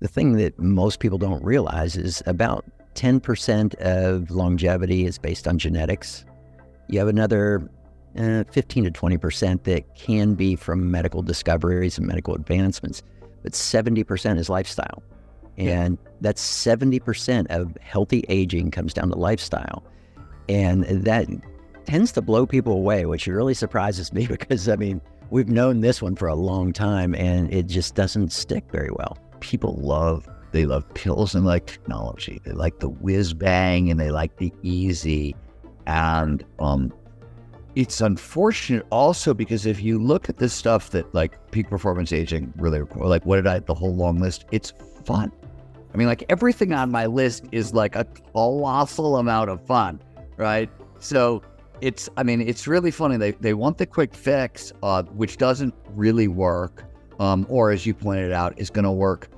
the thing that most people don't realize is about 10% of longevity is based on genetics. You have another 15 to 20% that can be from medical discoveries and medical advancements, but 70% is lifestyle. And that's 70% of healthy aging comes down to lifestyle. And that tends to blow people away, which really surprises me because, I mean, we've known this one for a long time and it just doesn't stick very well. People love pills and like technology. They like the whiz bang and they like the easy. And it's unfortunate also because if you look at this stuff that like peak performance aging really, like the whole long list, it's fun. I mean, like everything on my list is like a colossal amount of fun, right? So it's really funny. They want the quick fix, which doesn't really work, or as you pointed out, is going to work.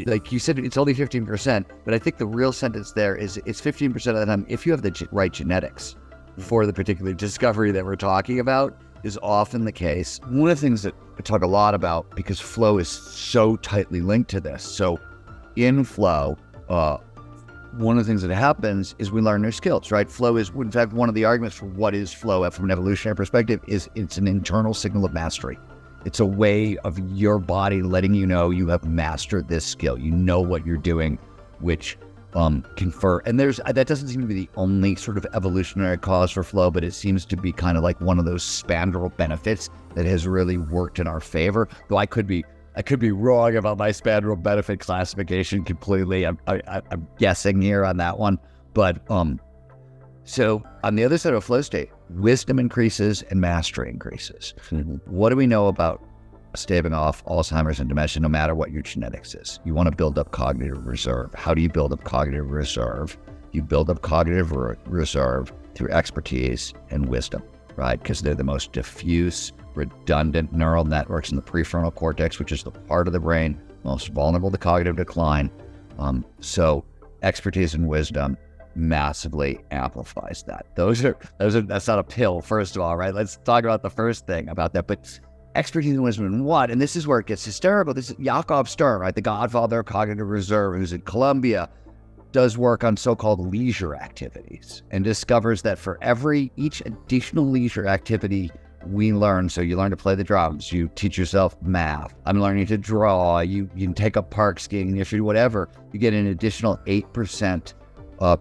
Like you said, it's only 15%, but I think the real sentence there is it's 15% of the time if you have the right genetics for the particular discovery that we're talking about is often the case. One of the things that I talk a lot about, because flow is so tightly linked to this. So in flow, one of the things that happens is we learn new skills, right? Flow is, in fact, one of the arguments for what is flow from an evolutionary perspective is it's an internal signal of mastery. It's a way of your body letting you know you have mastered this skill. You know what you're doing, which confer. And that doesn't seem to be the only sort of evolutionary cause for flow, but it seems to be kind of like one of those spandrel benefits that has really worked in our favor. Though I could be wrong about my spandrel benefit classification completely. I'm guessing here on that one. But so on the other side of flow state, wisdom increases and mastery increases. Mm-hmm. What do we know about staving off Alzheimer's and dementia, no matter what your genetics is? You want to build up cognitive reserve. How do you build up cognitive reserve? You build up cognitive reserve through expertise and wisdom, right? Because they're the most diffuse, redundant neural networks in the prefrontal cortex, which is the part of the brain most vulnerable to cognitive decline. So expertise and wisdom massively amplifies that. That's not a pill, first of all, right? Let's talk about the first thing about that. But expertise and wisdom in what? And this is where it gets hysterical. This is Jakob Stern, right? The godfather of cognitive reserve, who's in Columbia, does work on so-called leisure activities and discovers that for each additional leisure activity we learn, so you learn to play the drums, you teach yourself math, I'm learning to draw, you can take up park skiing, you should do whatever, you get an additional 8%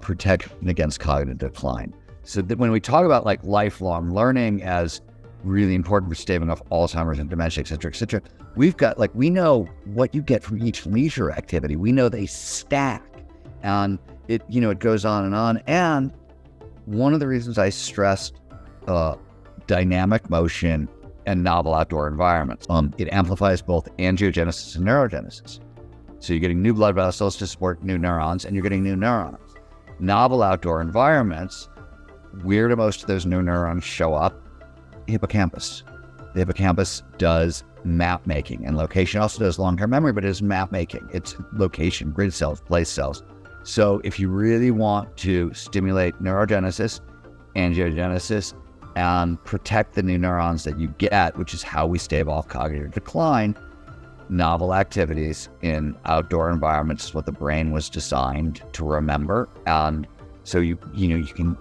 protection against cognitive decline. So that when we talk about like lifelong learning as really important for staving off Alzheimer's and dementia, et cetera, we've got we know what you get from each leisure activity. We know they stack, and it goes on and on. And one of the reasons I stressed dynamic motion and novel outdoor environments, it amplifies both angiogenesis and neurogenesis. So you're getting new blood vessels to support new neurons, and you're getting new neurons. Novel outdoor environments, where do most of those new neurons show up? Hippocampus. The hippocampus does map making, and location also does long-term memory, but it is map making. It's location, grid cells, place cells. So if you really want to stimulate neurogenesis, angiogenesis, and protect the new neurons that you get, which is how we stave off cognitive decline, novel activities in outdoor environments is what the brain was designed to remember. And so you can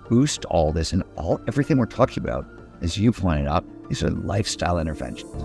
boost all this, and everything we're talking about, as you pointed out, these are lifestyle interventions.